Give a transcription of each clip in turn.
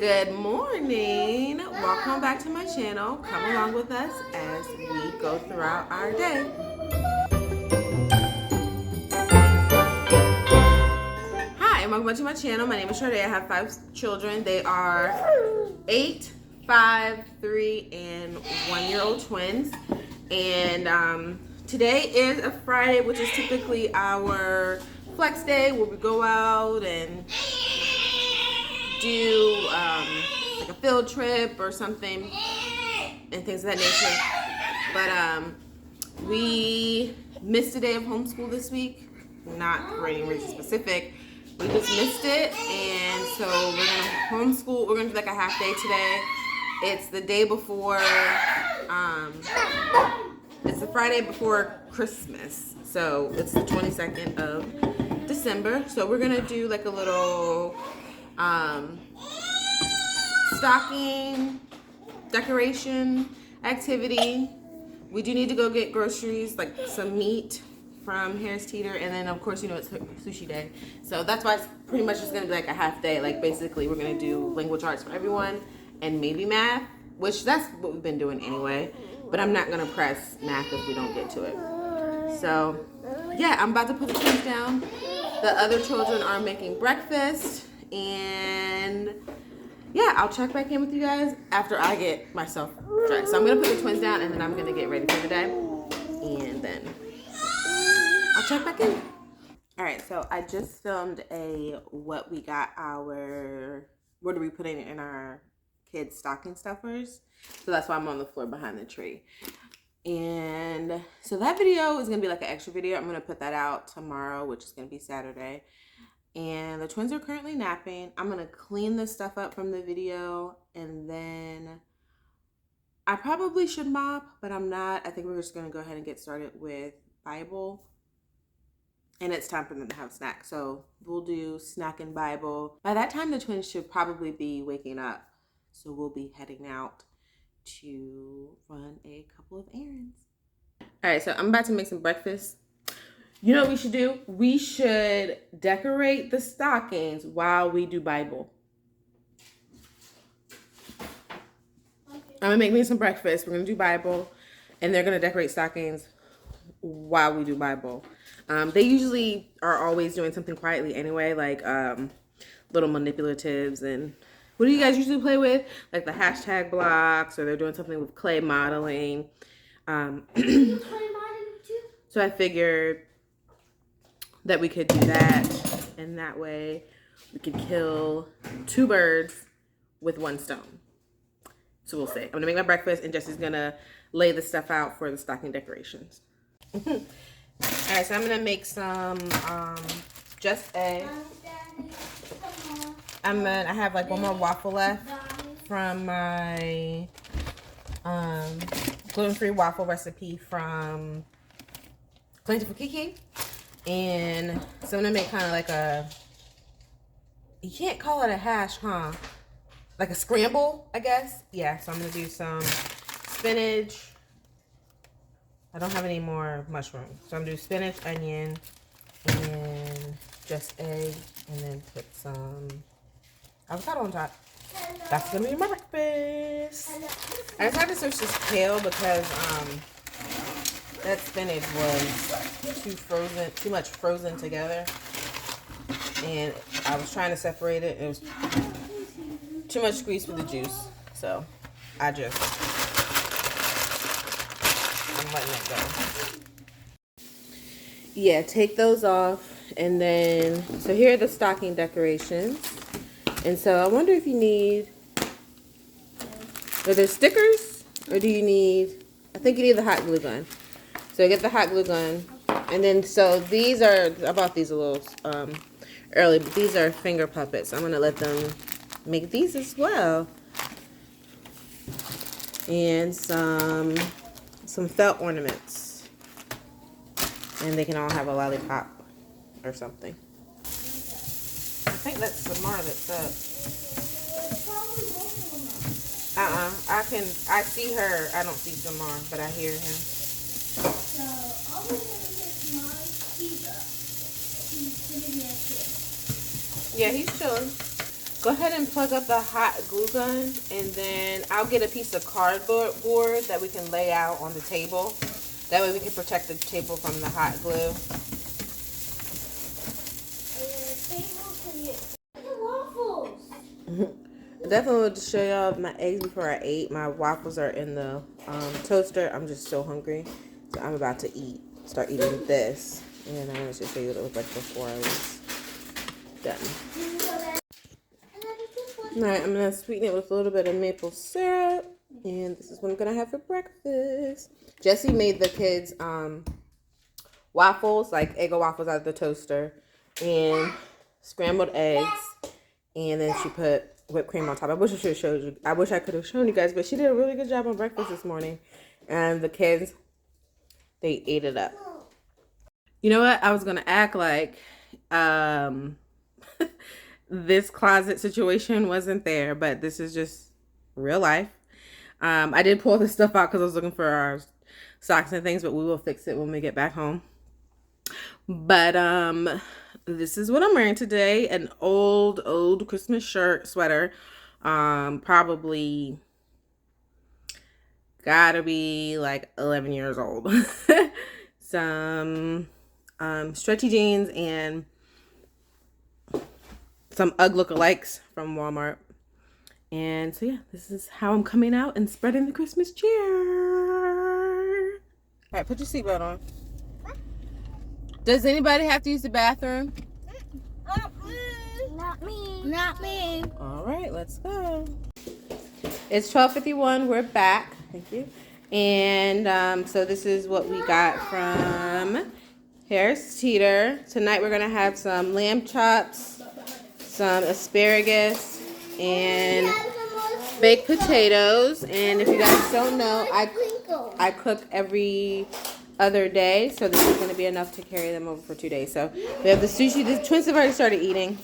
Good morning. Welcome back to my channel. Come along with us as we go throughout our day. Hi, and welcome back to my channel. My name is Shardae. I have 5 children. They are 8, 5, 3, and 1-year-old twins. And today is a Friday, which is typically our flex day where we go out and do like a field trip or something and things of that nature. But we missed a day of homeschool this week. Not for any reason specific. We just missed it, and so we're gonna homeschool. We're gonna do like a half day today. It's the day before. It's the Friday before Christmas, so it's the 22nd of December. So we're gonna do like a little stocking decoration activity. We do need to go get groceries, like some meat from Harris Teeter, and then of course, you know, it's sushi day, so that's why it's pretty much just gonna be like a half day. Like basically we're gonna do language arts for everyone and maybe math, which that's what we've been doing anyway, but I'm not gonna press math if we don't get to it. So yeah, I'm about to put the twins down. The other children are making breakfast, and yeah, I'll check back in with you guys after I get myself dressed. So I'm gonna put the twins down, and then I'm gonna get ready for the day, and then I'll check back in. All right, so I just filmed what are we putting in our kids' stocking stuffers. So that's why I'm on the floor behind the tree. And so that video is gonna be like an extra video. I'm gonna put that out tomorrow, which is gonna be Saturday. And the twins are currently napping. I'm gonna clean this stuff up from the video, and then I probably should mop, but I'm not. I think we're just gonna go ahead and get started with Bible. And it's time for them to have snacks. So we'll do snack and Bible. By that time, the twins should probably be waking up. So we'll be heading out to run a couple of errands. All right, so I'm about to make some breakfast. You know what we should do? We should decorate the stockings while we do Bible. I'm gonna make me some breakfast. We're gonna do Bible, and they're gonna decorate stockings while we do Bible. They usually are always doing something quietly anyway, like little manipulatives. And what do you guys usually play with? Like the hashtag blocks, or they're doing something with clay modeling. So I figured that we could do that, and that way we could kill 2 birds with 1 stone. So we'll see. I'm gonna make my breakfast, and Jesse's gonna lay the stuff out for the stocking decorations. All right, so I'm gonna make some just egg. I have like 1 more waffle left from my gluten-free waffle recipe from Clinton for Kiki. And so I'm gonna make kind of like you can't call it a hash, huh? Like a scramble, I guess. Yeah, so I'm gonna do some spinach. I don't have any more mushrooms. So I'm gonna do spinach, onion, and just egg, and then put some avocado on top. That's gonna be my breakfast. I just had to switch this kale because that spinach was too much frozen together, and I was trying to separate it. It was too much squeeze for the juice, so I'm letting it go. Yeah, take those off, and then so here are the stocking decorations. And so I wonder if you need, are there stickers, or do you need? I think you need the hot glue gun. So get the hot glue gun, and then so these are, I bought these a little early, but these are finger puppets. I'm gonna let them make these as well, and some felt ornaments, and they can all have a lollipop or something. I think that's Samar that's up. I see her. I don't see Samar, but I hear him. So all we're gonna get my Kiva. He's sitting there too. Yeah, he's chilling. Go ahead and plug up the hot glue gun, and then I'll get a piece of cardboard board that we can lay out on the table. That way we can protect the table from the hot glue. I definitely wanted to show y'all my eggs before I ate. My waffles are in the toaster. I'm just so hungry. So I'm about to start eating this. And I wanted to show you what it looked like before I was done. Alright, I'm going to sweeten it with a little bit of maple syrup. And this is what I'm going to have for breakfast. Jessie made the kids waffles, like Eggo waffles out of the toaster. And scrambled eggs. And then she put whipped cream on top. I wish I should have showed you. I wish I could have shown you guys. But she did a really good job on breakfast this morning. And the kids, they ate it up. You know what? I was going to act like this closet situation wasn't there, but this is just real life. I did pull this stuff out because I was looking for our socks and things, but we will fix it when we get back home. But this is what I'm wearing today. An old Christmas sweater. Probably gotta be like 11 years old. Some stretchy jeans and some UGG lookalikes from Walmart. And so yeah, this is how I'm coming out and spreading the Christmas cheer. All right, put your seatbelt on. Does anybody have to use the bathroom? Not me. Not me. All right, let's go. It's 12:51. We're back. Thank you. And so this is what we got from Harris Teeter. Tonight we're going to have some lamb chops, some asparagus, and baked potatoes. And if you guys don't know, I cook every other day, so this is going to be enough to carry them over for 2 days. So we have the sushi. The twins have already started eating.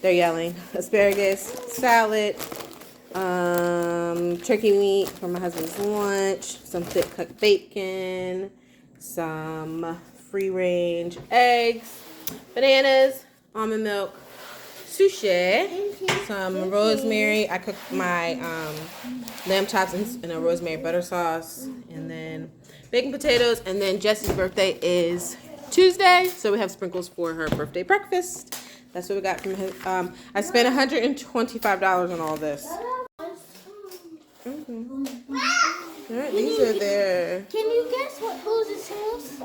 They're yelling. Asparagus, salad, turkey meat for my husband's lunch, some thick cooked bacon, some free range eggs, bananas, almond milk, sushi, some rosemary. I cooked my lamb chops in a rosemary butter sauce, and then baked potatoes. And then Jessie's birthday is Tuesday, so we have sprinkles for her birthday breakfast. That's what we got from his. I spent $125 on all this. Mm-hmm. All right, these are there. Can you guess what pose it is?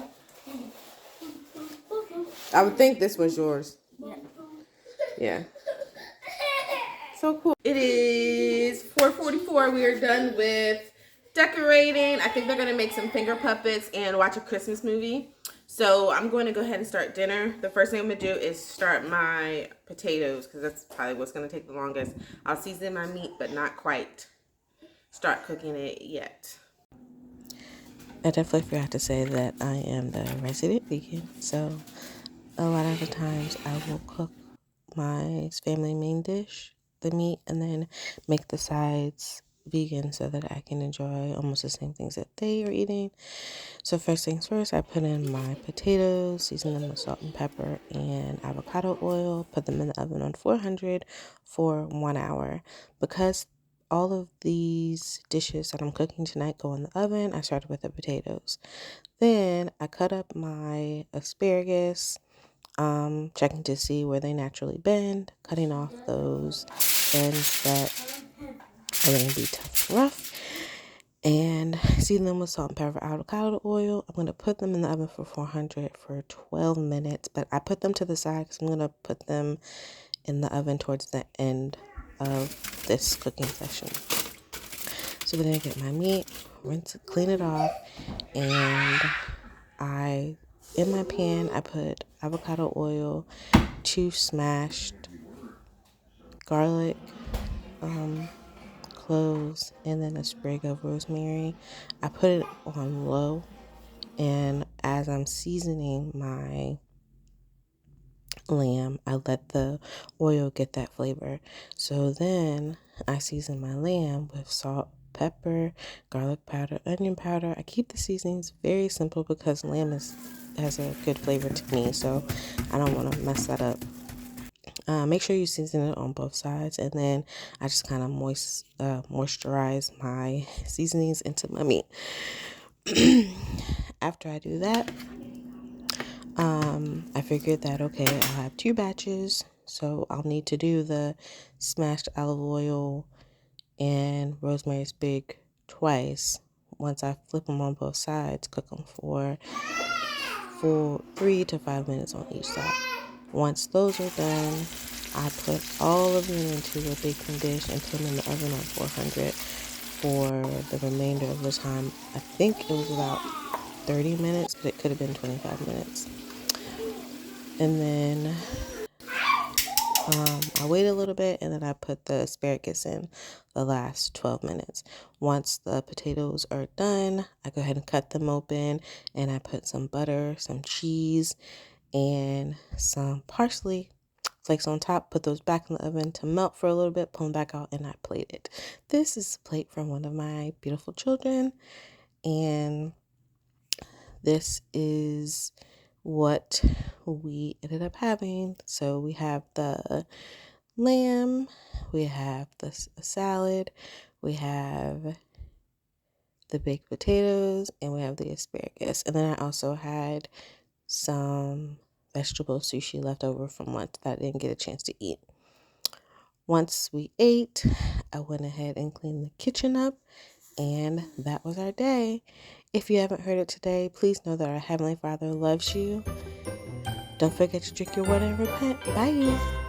I would think this was yours. Yeah. So cool. It is 4:44. We are done with decorating. I think they're going to make some finger puppets and watch a Christmas movie. So I'm going to go ahead and start dinner. The first thing I'm going to do is start my potatoes, because that's probably what's going to take the longest. I'll season my meat, but not quite start cooking it yet. I definitely forgot to say that I am the resident vegan. So a lot of the times I will cook my family main dish, the meat, and then make the sides vegan so that I can enjoy almost the same things that they are eating. So first things first, I put in my potatoes, season them with salt and pepper and avocado oil, put them in the oven on 400 for 1 hour. Because all of these dishes that I'm cooking tonight go in the oven, I started with the potatoes. Then I cut up my asparagus, checking to see where they naturally bend, cutting off those ends that are going to be tough and rough, and season them with salt and pepper, avocado oil. I'm going to put them in the oven for 400 for 12 minutes, but I put them to the side because I'm going to put them in the oven towards the end of this cooking session. So then I get my meat, rinse it, clean it off, and in my pan, I put avocado oil, 2 smashed garlic, cloves, and then a sprig of rosemary. I put it on low, and as I'm seasoning my lamb, I let the oil get that flavor. So then I season my lamb with salt, pepper, garlic powder, onion powder. I keep the seasonings very simple because lamb has a good flavor to me, so I don't want to mess that up. Make sure you season it on both sides, and then I just kind of moisturize my seasonings into my meat. After I do that, I figured that, okay, I'll have 2 batches, so I'll need to do the smashed olive oil and rosemary's big twice. Once I flip them on both sides, cook them for 3 to 5 minutes on each side. Once those are done, I put all of them into a baking dish and put them in the oven on 400 for the remainder of the time. I think it was about 30 minutes, but it could have been 25 minutes. And then I wait a little bit, and then I put the asparagus in the last 12 minutes. Once the potatoes are done, I go ahead and cut them open, and I put some butter, some cheese, and some parsley flakes on top. Put those back in the oven to melt for a little bit, pull them back out, and I plate it. This is a plate from one of my beautiful children, and this is what we ended up having. So we have the lamb, we have the salad, we have the baked potatoes, and we have the asparagus. And then I also had some vegetable sushi left over from lunch that I didn't get a chance to eat. Once we ate, I went ahead and cleaned the kitchen up, and that was our day. If you haven't heard it today, please know that our Heavenly Father loves you. Don't forget to drink your water and repent. Bye.